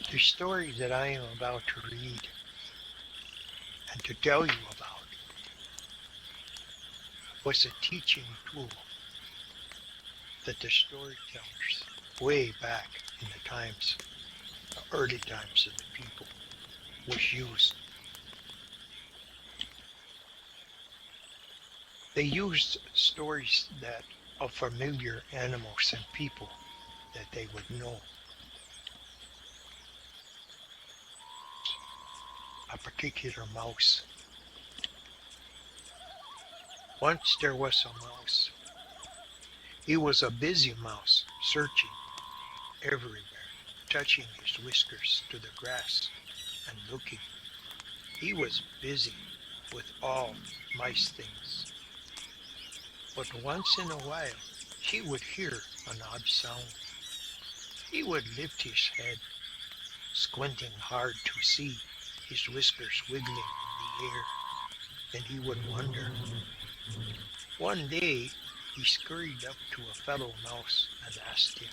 The story that I am about to read and to tell you about was a teaching tool that the storytellers way back in the times, the early times of the people, was used. They used stories that of familiar animals and people that they would know. A particular mouse. Once there was a mouse. He was a busy mouse, searching everywhere, touching his whiskers to the grass and looking. He was busy with all mice things. But once in a while, he would hear an odd sound. He would lift his head, squinting hard to see his whiskers wiggling in the air, and he would wonder. One day, he scurried up to a fellow mouse and asked him,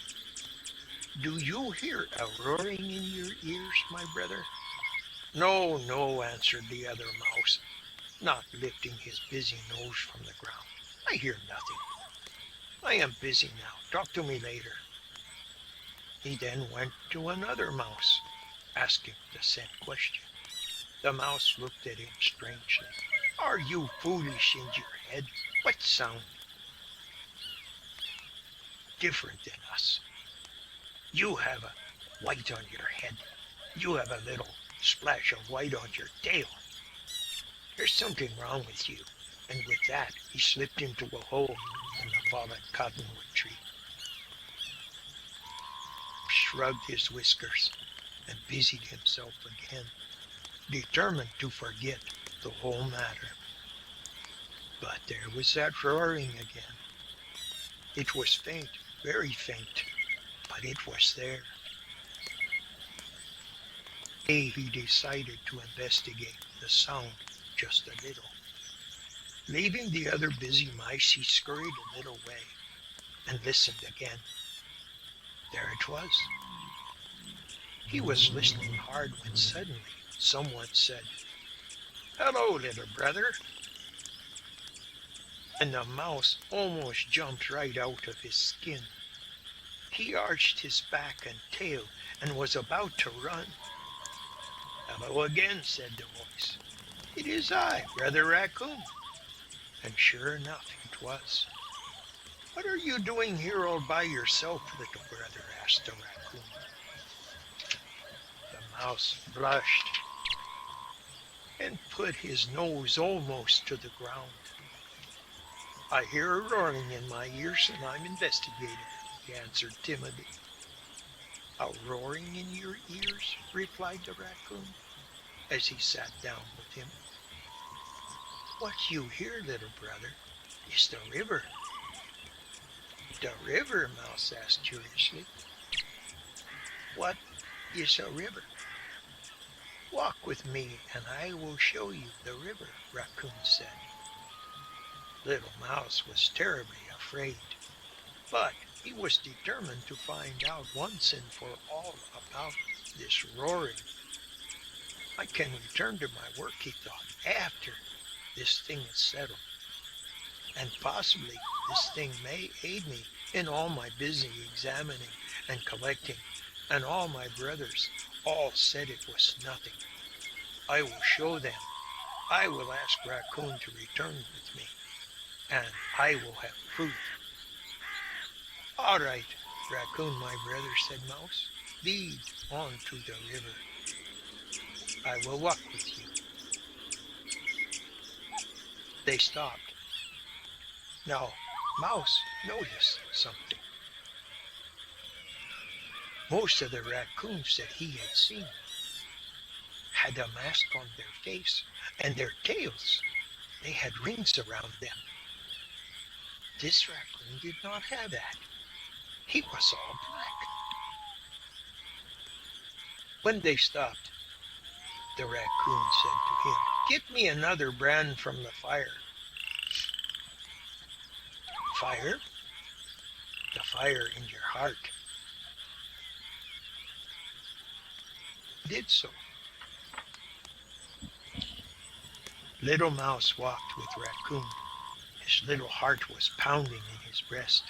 "Do you hear a roaring in your ears, my brother?" "No, no," answered the other mouse, not lifting his busy nose from the ground. "I hear nothing. I am busy now. Talk to me later." He then went to another mouse, asking the same question. The mouse looked at him strangely. "Are you foolish in your head? What sound? Different than us. You have a white on your head. You have a little splash of white on your tail. There's something wrong with you." And with that, he slipped into a hole in the fallen cottonwood tree, shrugged his whiskers, and busied himself again, determined to forget the whole matter. But there was that roaring again. It was faint, very faint, but it was there. He decided to investigate the sound just a little. Leaving the other busy mice, he scurried a little way and listened again. There it was. He was listening hard when suddenly someone said, "Hello, little brother." And the mouse almost jumped right out of his skin. He arched his back and tail and was about to run. "Hello again," said the voice. "It is I, Brother Raccoon." And sure enough, it was. "What are you doing here all by yourself, little brother?" asked the raccoon. The mouse blushed and put his nose almost to the ground. "I hear a roaring in my ears and I'm investigating," he answered timidly. "A roaring in your ears?" replied the raccoon, as he sat down with him. "What you hear, little brother, is the river." "The river?" Mouse asked curiously. "What is a river?" "Walk with me and I will show you the river," Raccoon said. Little Mouse was terribly afraid, but he was determined to find out once and for all about this roaring. "I can return to my work," he thought, "after this thing is settled. And possibly this thing may aid me in all my busy examining and collecting, and all my brothers all said it was nothing. I will show them. I will ask Raccoon to return with me, and I will have proof." "All right, Raccoon, my brother," said Mouse. "Lead on to the river. I will walk with you." They stopped. Now, Mouse noticed something. Most of the raccoons that he had seen had a mask on their face, and their tails, they had rings around them. This raccoon did not have that. He was all black. When they stopped, the raccoon said to him, "Get me another brand from the fire." "Fire?" "The fire in your heart." did so. Little Mouse walked with Raccoon. His little heart was pounding in his breast.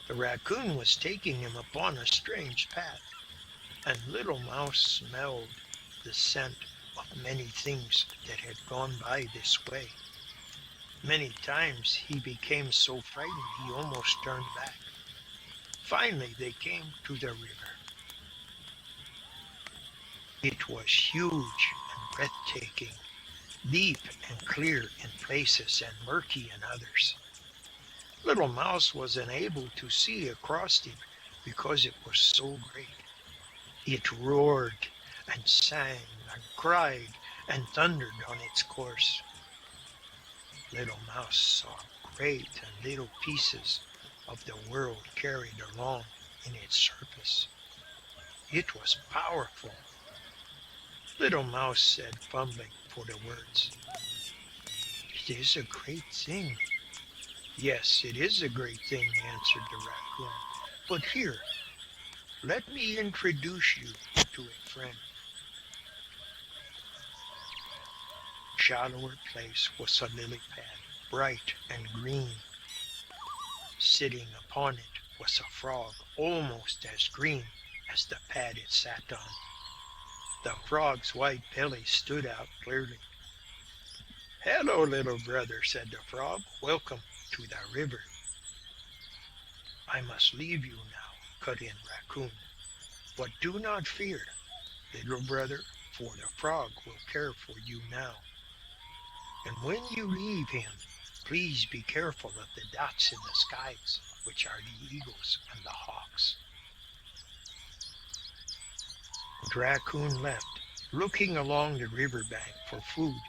The raccoon was taking him upon a strange path, and Little Mouse smelled the scent of many things that had gone by this way. Many times he became so frightened he almost turned back. Finally they came to the river. It was huge and breathtaking, deep and clear in places and murky in others. Little Mouse was unable to see across it because it was so great. It roared and sang and cried and thundered on its course. Little Mouse saw great and little pieces of the world carried along in its surface. It was powerful. Little Mouse said, fumbling for the words, "It is a great thing." "Yes, it is a great thing," answered the raccoon. "But here, let me introduce you to a friend." A shallower place was a lily pad, bright and green. Sitting upon it was a frog almost as green as the pad it sat on. The frog's white belly stood out clearly. "Hello, little brother," said the frog. "Welcome to the river." "I must leave you now," cut in Raccoon. "But do not fear, little brother, for the frog will care for you now. And when you leave him, please be careful of the dots in the skies, which are the eagles and the hawks." And Raccoon left, looking along the river bank for food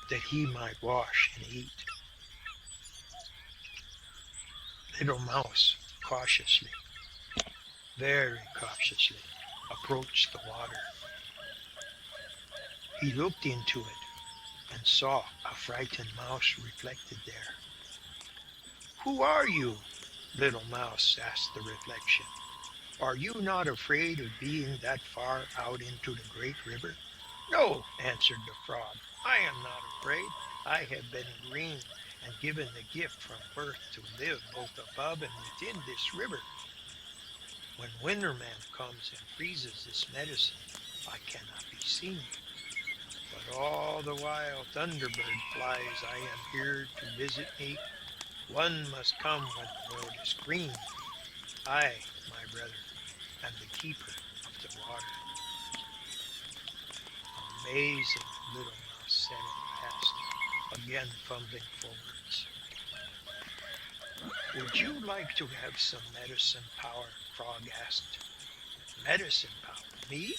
that he might wash and eat. Little Mouse cautiously, very cautiously, approached the water. He looked into it and saw a frightened mouse reflected there. "Who are you?" Little Mouse asked the reflection. "Are you not afraid of being that far out into the great river?" "No," answered the frog, "I am not afraid. I have been green and given the gift from birth to live both above and within this river. When Winterman comes and freezes this medicine, I cannot be seen. But all the while Thunderbird flies, I am here to visit me. One must come when the world is green. I, my brother, am the keeper of the water." "Amazing," Little Mouse said at last, again fumbling for words. "Would you like to have some medicine power?" Frog asked. "Medicine power? Me?"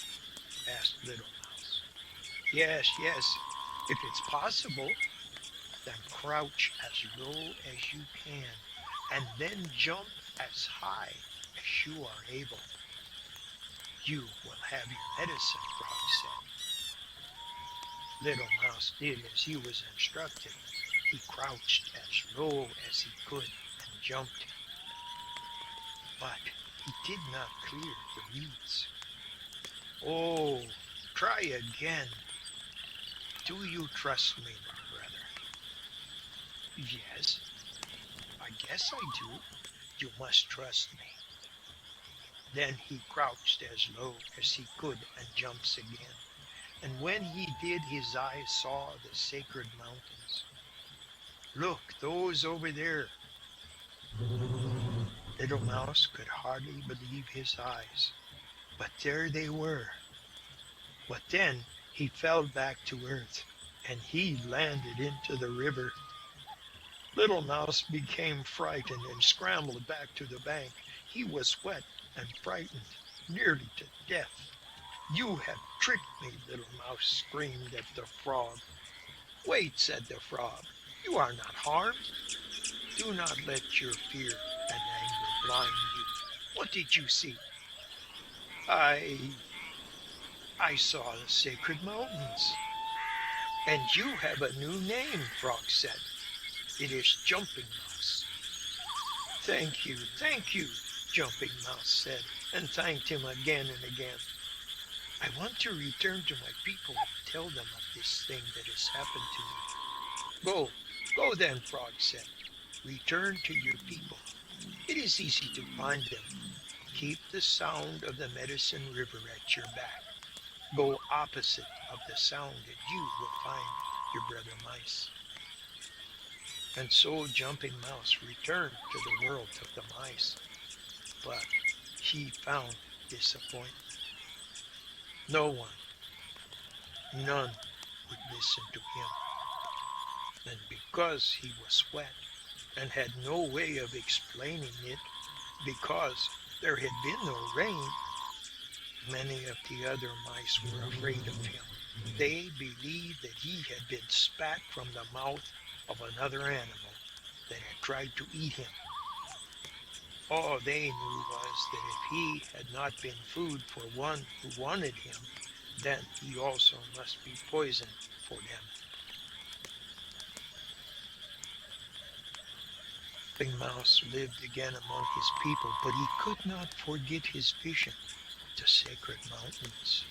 asked Little Mouse. "Yes, yes, if it's possible." "Then crouch as low as you can, and then jump as high as you are able. You will have your medicine," Frog said. Little Mouse did as he was instructed. He crouched as low as he could and jumped. But he did not clear the reeds. "Oh, try again. Do you trust me, my brother?" "Yes, I guess I do. You must trust me." Then he crouched as low as he could and jumps again. And when he did, his eyes saw the sacred mountains. "Look, those over there." Little Mouse could hardly believe his eyes, but there they were. But then he fell back to earth, and he landed into the river. Little Mouse became frightened and scrambled back to the bank. He was wet and frightened, nearly to death. "You have tricked me," Little Mouse screamed at the frog. "Wait," said the frog. "You are not harmed. Do not let your fear and anger blind you. What did you see?" I I saw the sacred mountains." "And you have a new name," Frog said. "It is Jumping Mouse." Thank you," Jumping Mouse said, and thanked him again and again. I want to return to my people and tell them of this thing that has happened to me. Go, go then, Frog said. Return to your people. It is easy to find them. Keep the sound of the medicine river at your back. Go opposite of the sound and you will find your brother mice. And so Jumping Mouse returned to the world of the mice, but he found disappointment. No one, none would listen to him. And because he was wet and had no way of explaining it, because there had been no rain, many of the other mice were afraid of him. They believed that he had been spat from the mouth of another animal that had tried to eat him. All they knew was that if he had not been food for one who wanted him, then he also must be poison for them. Jumping Mouse lived again among his people, but he could not forget his vision of the sacred mountains.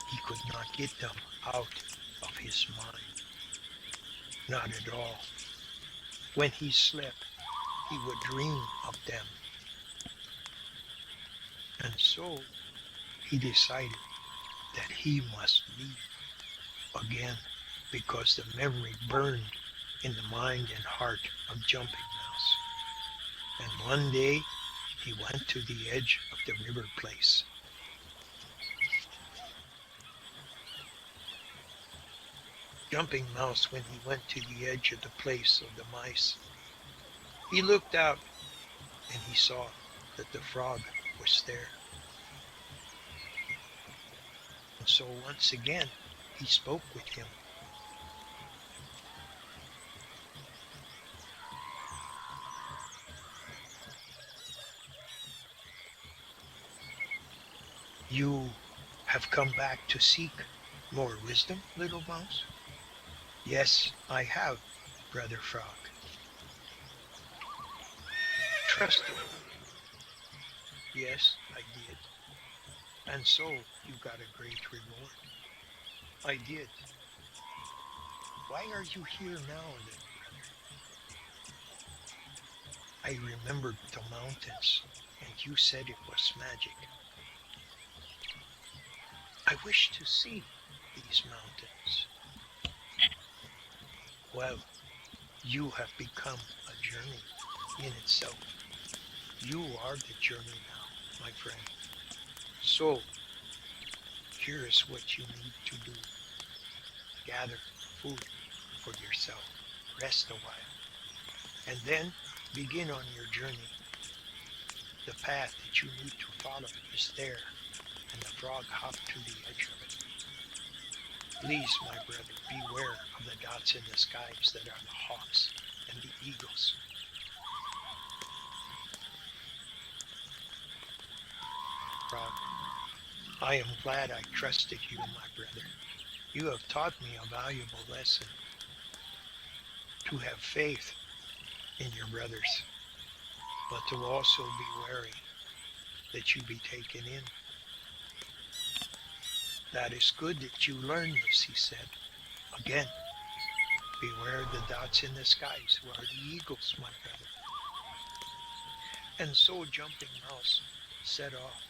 He could not get them out of his mind. Not at all. When he slept, he would dream of them. And so he decided that he must leave again because the memory burned in the mind and heart of Jumping Mouse. And one day he went to the edge of the river place. Jumping Mouse, when he went to the edge of the place of the mice, he looked out and he saw that the frog was there. And so once again he spoke with him. You have come back to seek more wisdom, little mouse? Yes, I have, Brother Frog. Trust me. Yes, I did. And so you got a great reward. I did. Why are you here now, little brother? I remembered the mountains, and you said it was magic. I wish to see these mountains. Well, you have become a journey in itself. You are the journey now, my friend. So, here is what you need to do. Gather food for yourself. Rest a while. And then begin on your journey. The path that you need to follow is there, and the frog hopped to the edge of it. Please, my brother, beware of the dots in the skies that are the hawks and the eagles. Frog, I am glad I trusted you, my brother. You have taught me a valuable lesson. To have faith in your brothers, but to also be wary that you be taken in. That is good that you learn this, he said. Again, beware the dots in the skies who are the eagles, my brother. And so Jumping Mouse set off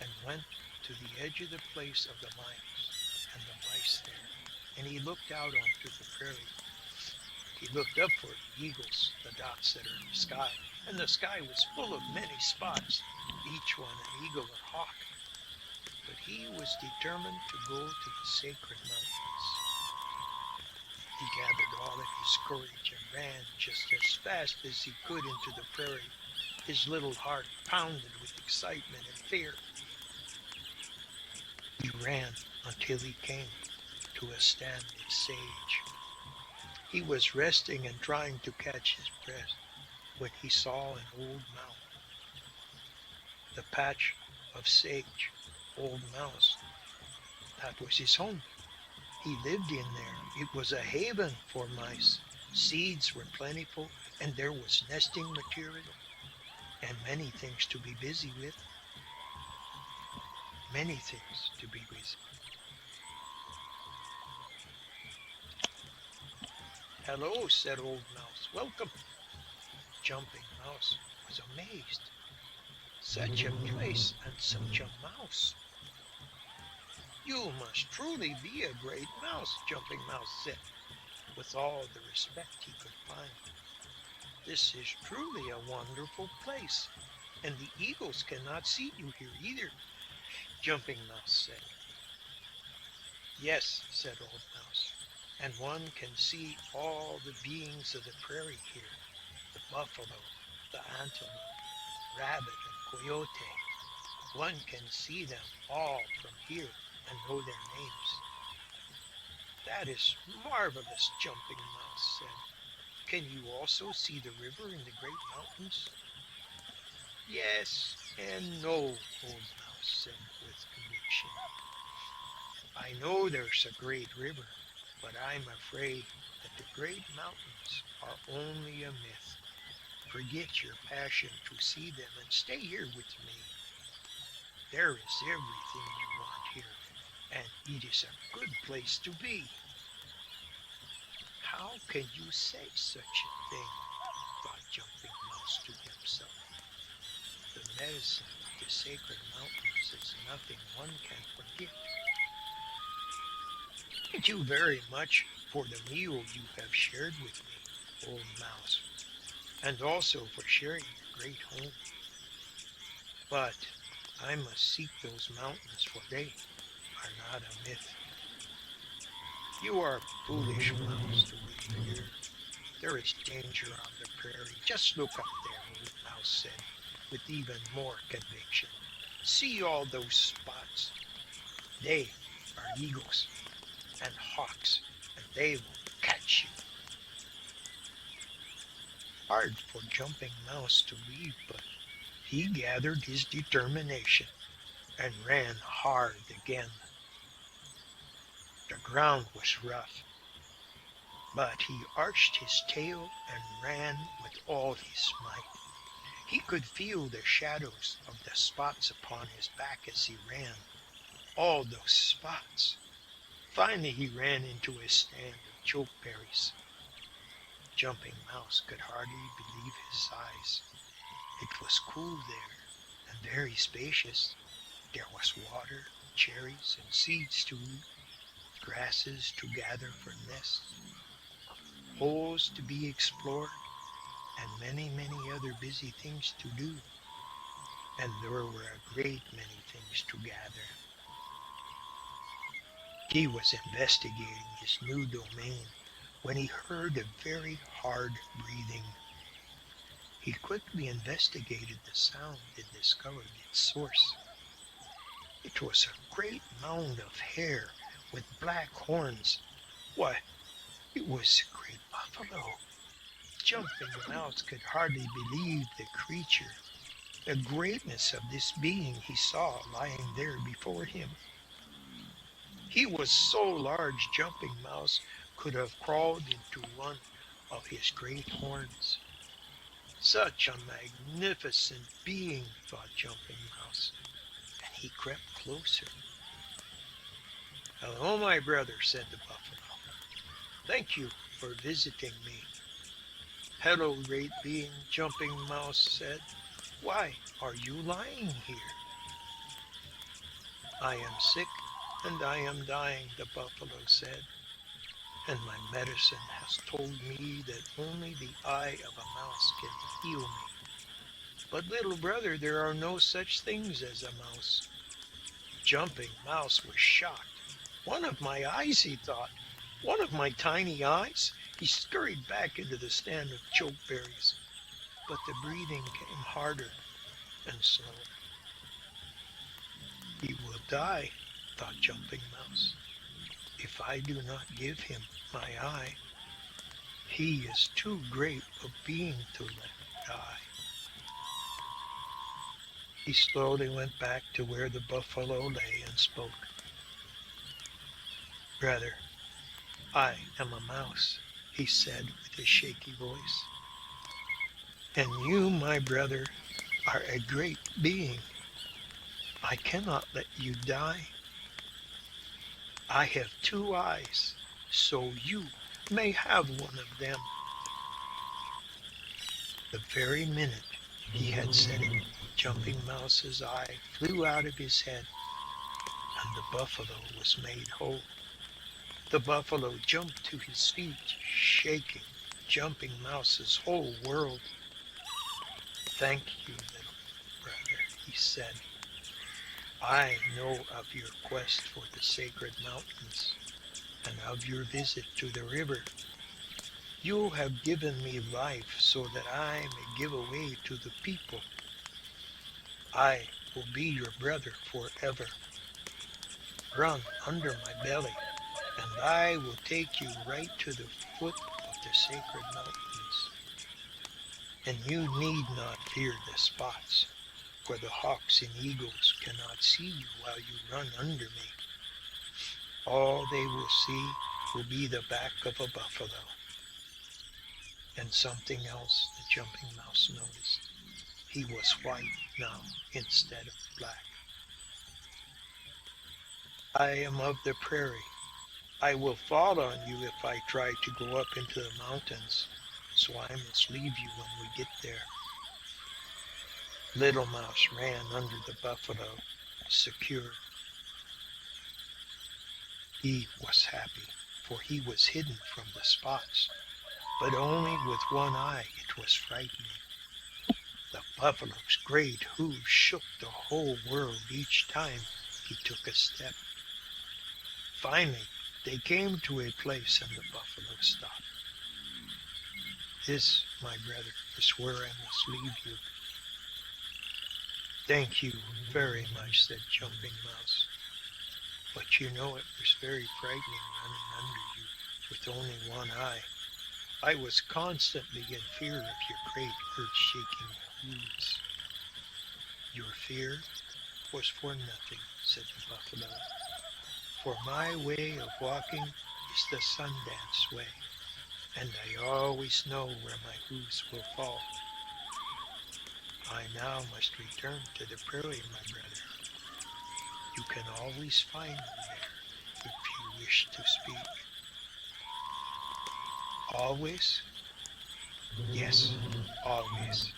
and went to the edge of the place of the mice and the mice there. And he looked out onto the prairie. He looked up for the eagles, the dots that are in the sky. And the sky was full of many spots, each one an eagle or hawk. But he was determined to go to the sacred mountains. He gathered all of his courage and ran just as fast as he could into the prairie. His little heart pounded with excitement and fear. He ran until he came to a standing sage. He was resting and trying to catch his breath when he saw an old mouse. The patch of sage, old mouse, that was his home. He lived in there. It was a haven for mice. Seeds were plentiful, and there was nesting material, and many things to be busy with. many things to be with. Hello, said Old Mouse. Welcome. Jumping Mouse was amazed. Such a place and such a mouse. You must truly be a great mouse, Jumping Mouse said, with all the respect he could find. This is truly a wonderful place, and the eagles cannot see you here either, Jumping Mouse said. Yes, said Old Mouse, and one can see all the beings of the prairie here, the buffalo, the antelope, rabbit, and coyote. One can see them all from here and know their names. That is marvelous, Jumping Mouse said. Can you also see the river and the great mountains? Yes and no, Old Mouse said with conviction. I know there's a great river, but I'm afraid that the great mountains are only a myth. Forget your passion to see them and stay here with me. There is everything you want here, and it is a good place to be. How can you say such a thing? Thought Jumping Mouse to himself. The medicine of the sacred mountains is nothing one can forget. Thank you very much for the meal you have shared with me, Old Mouse, and also for sharing your great home. But I must seek those mountains, for they are not a myth. You are a foolish mouse to live here. There is danger on the prairie. Just look up there, Old Mouse said, with even more conviction. See all those spots? They are eagles and hawks, and they will catch you. Hard for Jumping Mouse to leave, but he gathered his determination and ran hard again. The ground was rough, but he arched his tail and ran with all his might. He could feel the shadows of the spots upon his back as he ran. All those spots. Finally he ran into a stand of chokeberries. Jumping Mouse could hardly believe his eyes. It was cool there, and very spacious. There was water, cherries, and seeds to eat, grasses to gather for nests, holes to be explored, and many, many other busy things to do. And there were a great many things to gather. He was investigating his new domain when he heard a very hard breathing. He quickly investigated the sound and discovered its source. It was a great mound of hair with black horns. Why, it was a great buffalo. Jumping Mouse could hardly believe the creature, the greatness of this being he saw lying there before him. He was so large Jumping Mouse could have crawled into one of his great horns. Such a magnificent being, thought Jumping Mouse, and he crept closer. Hello, my brother, said the buffalo. Thank you for visiting me. Hello, great being, Jumping Mouse said. Why are you lying here? I am sick and I am dying, the buffalo said, and my medicine has told me that only the eye of a mouse can heal me. But little brother, there are no such things as a mouse. Jumping Mouse was shocked. One of my eyes, he thought. One of my tiny eyes? He scurried back into the stand of chokeberries, but the breathing came harder and slower. He will die, thought Jumping Mouse, if I do not give him my eye. He is too great a being to let die. He slowly went back to where the buffalo lay and spoke. Brother, I am a mouse, he said with a shaky voice. And you, my brother, are a great being. I cannot let you die. I have two eyes, so you may have one of them. The very minute he had said it, Jumping Mouse's eye flew out of his head, and the buffalo was made whole. The buffalo jumped to his feet, shaking Jumping Mouse's whole world. Thank you, little brother, he said. I know of your quest for the sacred mountains and of your visit to the river. You have given me life so that I may give away to the people. I will be your brother forever. Run under my belly, and I will take you right to the foot of the sacred mountains. And you need not fear the spots, for the hawks and eagles cannot see you while you run under me. All they will see will be the back of a buffalo. And something else the Jumping Mouse noticed. He was white now instead of black. I am of the prairie. I will fall on you if I try to go up into the mountains, so I must leave you when we get there. Little Mouse ran under the buffalo, secure. He was happy, for he was hidden from the spots, but only with one eye. It was frightening. The buffalo's great hooves shook the whole world each time he took a step. Finally, they came to a place and the buffalo stopped. This, my brother, is where I must leave you. Thank you very much, said Jumping Mouse. But you know it was very frightening running under you with only one eye. I was constantly in fear of your great earth-shaking hooves. Your fear was for nothing, said the buffalo. For my way of walking is the Sundance way, and I always know where my hooves will fall. I now must return to the prairie, my brother. You can always find me there if you wish to speak. Always? Yes, always.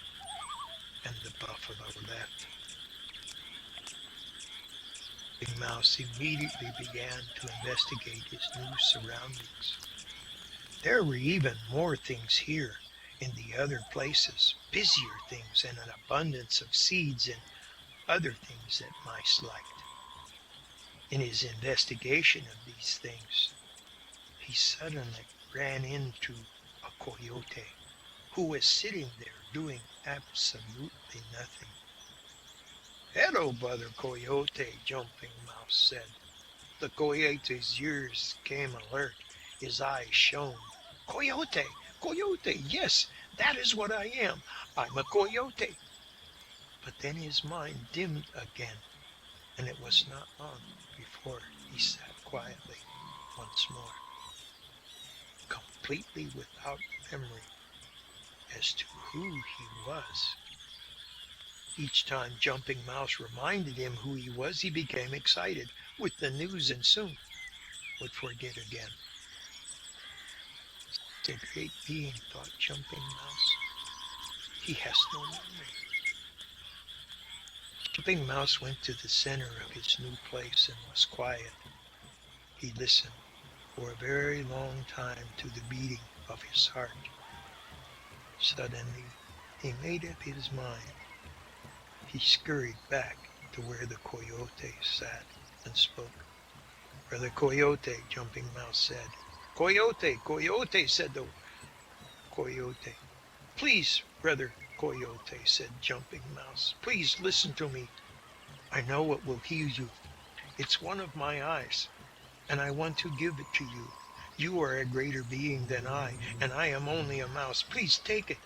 And the buffalo left. Big Mouse immediately began to investigate his new surroundings. There were even more things here in the other places, busier things and an abundance of seeds and other things that mice liked. In his investigation of these things, he suddenly ran into a coyote who was sitting there doing absolutely nothing. Hello, brother Coyote, Jumping Mouse said. The coyote's ears came alert. His eyes shone. Coyote! Coyote! Yes, that is what I am. I'm a coyote. But then his mind dimmed again, and it was not long before he sat quietly once more, completely without memory as to who he was. Each time Jumping Mouse reminded him who he was, he became excited with the news and soon would forget again. The great being, thought Jumping Mouse. He has no memory. Jumping Mouse went to the center of his new place and was quiet. He listened for a very long time to the beating of his heart. Suddenly, he made up his mind. He scurried back to where the coyote sat and spoke. Brother Coyote, Jumping Mouse said. Coyote, Coyote, said the coyote. Please, Brother Coyote, said Jumping Mouse, please listen to me. I know it will heal you. It's one of my eyes, and I want to give it to you. You are a greater being than I, and I am only a mouse. Please take it.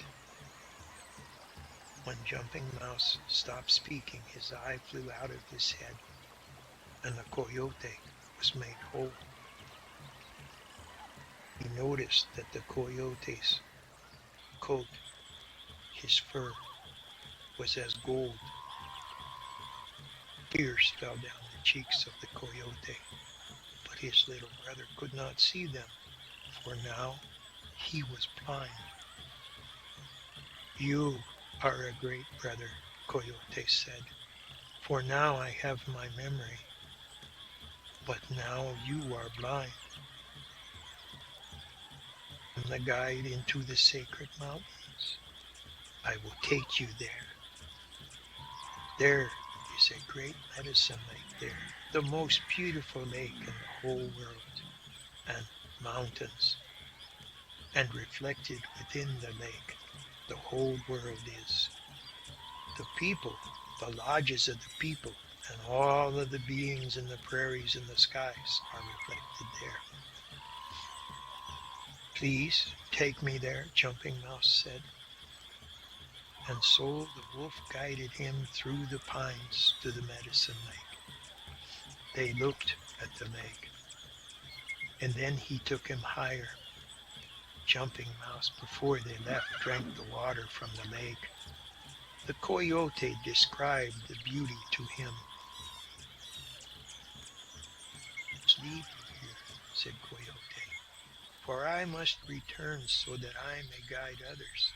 When Jumping Mouse stopped speaking, his eye flew out of his head, and the coyote was made whole. He noticed that the coyote's coat, his fur, was as gold. Tears fell down the cheeks of the coyote, but his little brother could not see them, for now he was blind. You are a great brother, Coyote said, for now I have my memory, but now you are blind. I'm the guide into the sacred mountains. I will take you there. There is a great medicine lake there, the most beautiful lake in the whole world, and mountains. And reflected within the lake, the whole world is. The people, the lodges of the people, and all of the beings in the prairies and the skies are reflected there. Please take me there, Jumping Mouse said. And so the wolf guided him through the pines to the medicine lake. They looked at the lake, and then he took him higher. Jumping Mouse, before they left, drank the water from the lake. The coyote described the beauty to him. Leave me here, said Coyote, for I must return so that I may guide others.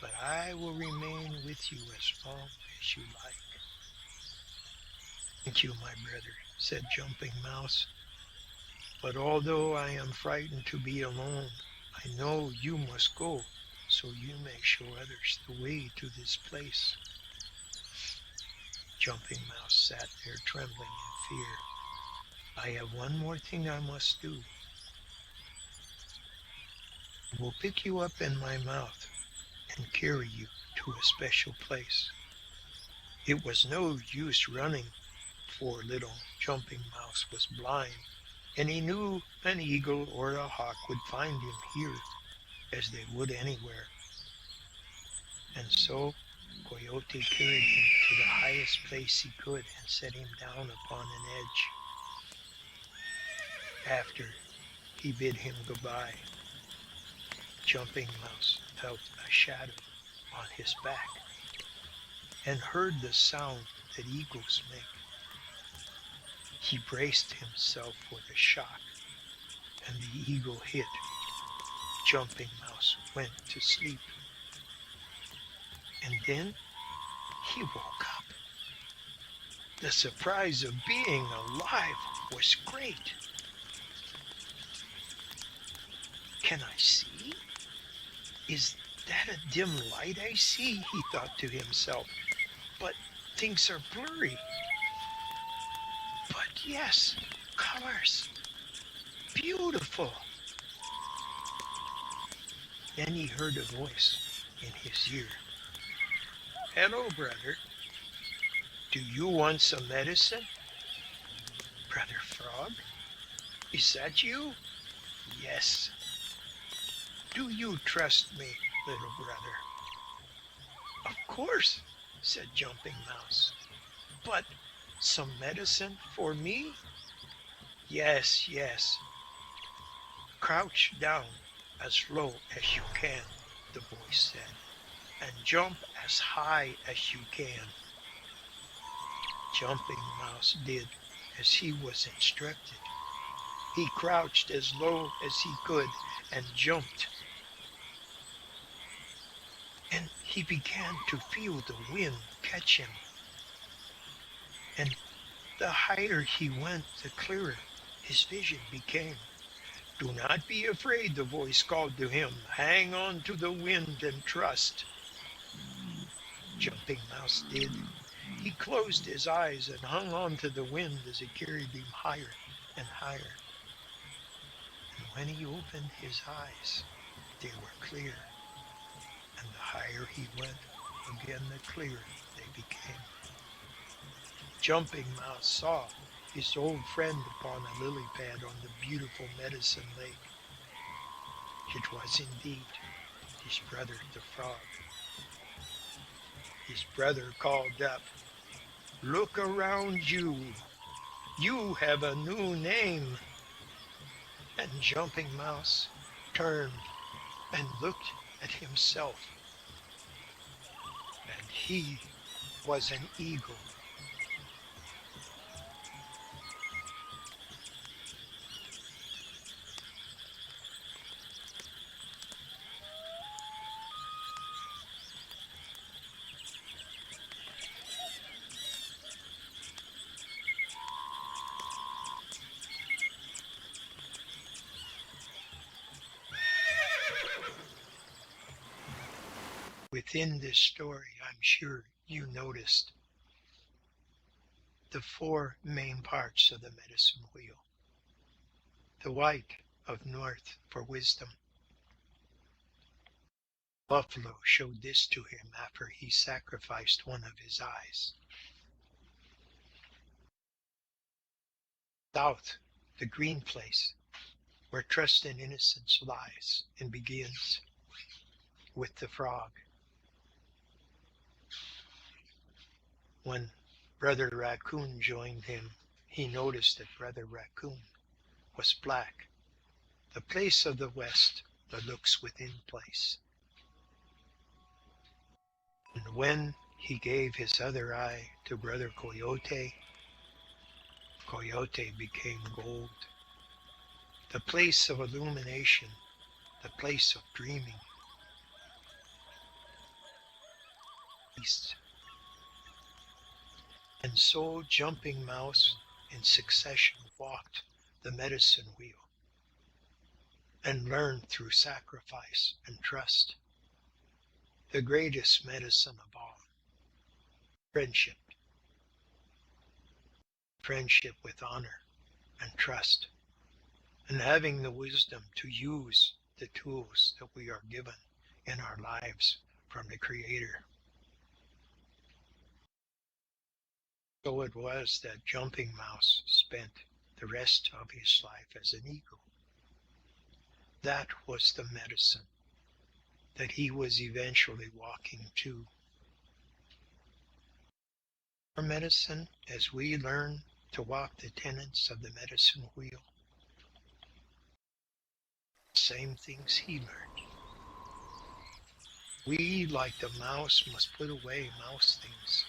But I will remain with you as long as you like. Thank you, my brother, said Jumping Mouse. But although I am frightened to be alone, I know you must go, so you may show others the way to this place. Jumping Mouse sat there trembling in fear. I have one more thing I must do. I will pick you up in my mouth and carry you to a special place. It was no use running, for little Jumping Mouse was blind, and he knew an eagle or a hawk would find him here, as they would anywhere. And so Coyote carried him to the highest place he could and set him down upon an edge. After he bid him goodbye, Jumping Mouse felt a shadow on his back and heard the sound that eagles make. He braced himself for the shock, and the eagle hit. Jumping Mouse went to sleep. And then he woke up. The surprise of being alive was great. Can I see? Is that a dim light I see? He thought to himself. But things are blurry. But yes, colors. Beautiful. Then he heard a voice in his ear. Hello, brother. Do you want some medicine? Brother Frog? Is that you? Yes. Do you trust me, little brother? Of course, said Jumping Mouse. But some medicine for me? Yes, yes. Crouch down as low as you can, the voice said, and jump as high as you can. Jumping Mouse did as he was instructed. He crouched as low as he could and jumped. And he began to feel the wind catch him. And the higher he went, the clearer his vision became. Do not be afraid, the voice called to him. Hang on to the wind and trust. Jumping Mouse did. He closed his eyes and hung on to the wind as it carried him higher and higher. And when he opened his eyes, they were clear. And the higher he went, again the clearer they became. Jumping Mouse saw his old friend upon a lily pad on the beautiful medicine lake. It was indeed his brother the frog. His brother called up, Look around you. You have a new name. And Jumping Mouse turned and looked at himself. And he was an eagle. Within this story, I'm sure you noticed the four main parts of the medicine wheel. The white of north for wisdom. Buffalo showed this to him after he sacrificed one of his eyes. South, the green place, where trust and innocence lies and begins with the frog. When Brother Raccoon joined him, he noticed that Brother Raccoon was black, the place of the West that looks within place. And when he gave his other eye to Brother Coyote, Coyote became gold, the place of illumination, the place of dreaming. East. And so Jumping Mouse in succession walked the medicine wheel and learned through sacrifice and trust the greatest medicine of all, friendship. Friendship with honor and trust, and having the wisdom to use the tools that we are given in our lives from the Creator. So it was that Jumping Mouse spent the rest of his life as an eagle. That was the medicine that he was eventually walking to. Our medicine, as we learn to walk the tenets of the medicine wheel, same things he learned. We, like the mouse, must put away mouse things.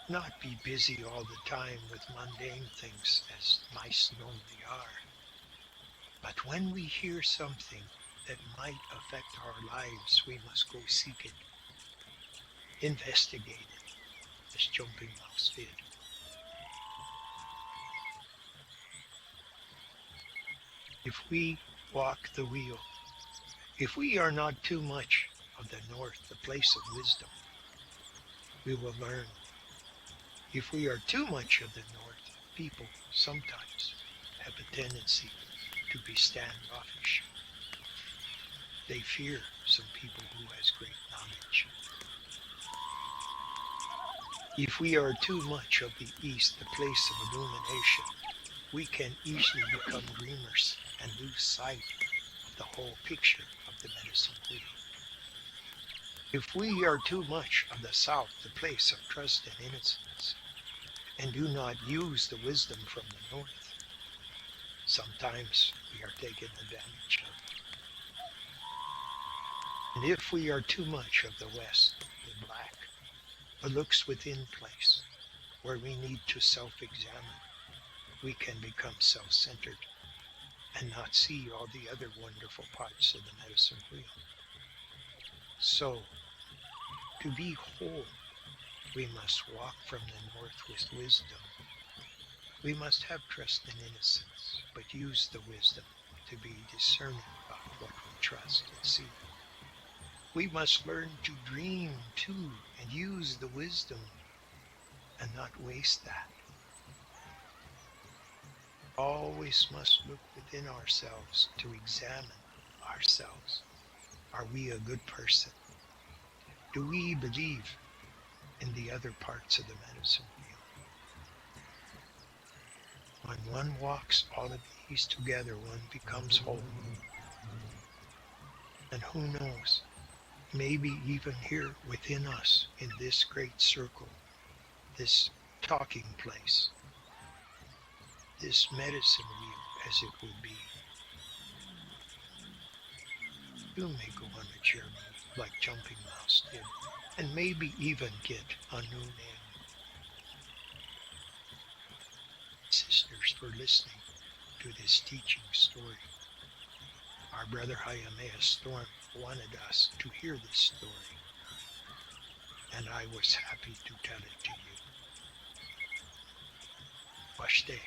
Not be busy all the time with mundane things as mice normally are. But when we hear something that might affect our lives, we must go seek it, investigate it, as Jumping Mouse did. If we walk the wheel, if we are not too much of the north, the place of wisdom, we will learn. If we are too much of the north, people sometimes have a tendency to be standoffish. They fear some people who has great knowledge. If we are too much of the east, the place of illumination, we can easily become dreamers and lose sight of the whole picture of the medicine wheel. If we are too much of the south, the place of trust and innocence, and do not use the wisdom from the north, sometimes we are taken advantage of. And if we are too much of the west, the black, but looks within place, where we need to self-examine, we can become self-centered and not see all the other wonderful parts of the medicine wheel. So, to be whole, we must walk from the north with wisdom. We must have trust and innocence, but use the wisdom to be discerning about what we trust and see. We must learn to dream too and use the wisdom and not waste that. Always must look within ourselves to examine ourselves. Are we a good person? Do we believe in the other parts of the medicine wheel? When one walks all of these together, one becomes whole. And who knows, maybe even here within us in this great circle, this talking place, this medicine wheel as it would be, you may go on a journey like Jumping Mouse did, and maybe even get a new name. Sisters, for listening to this teaching story. Our brother Hayamea Storm wanted us to hear this story, and I was happy to tell it to you. Washte.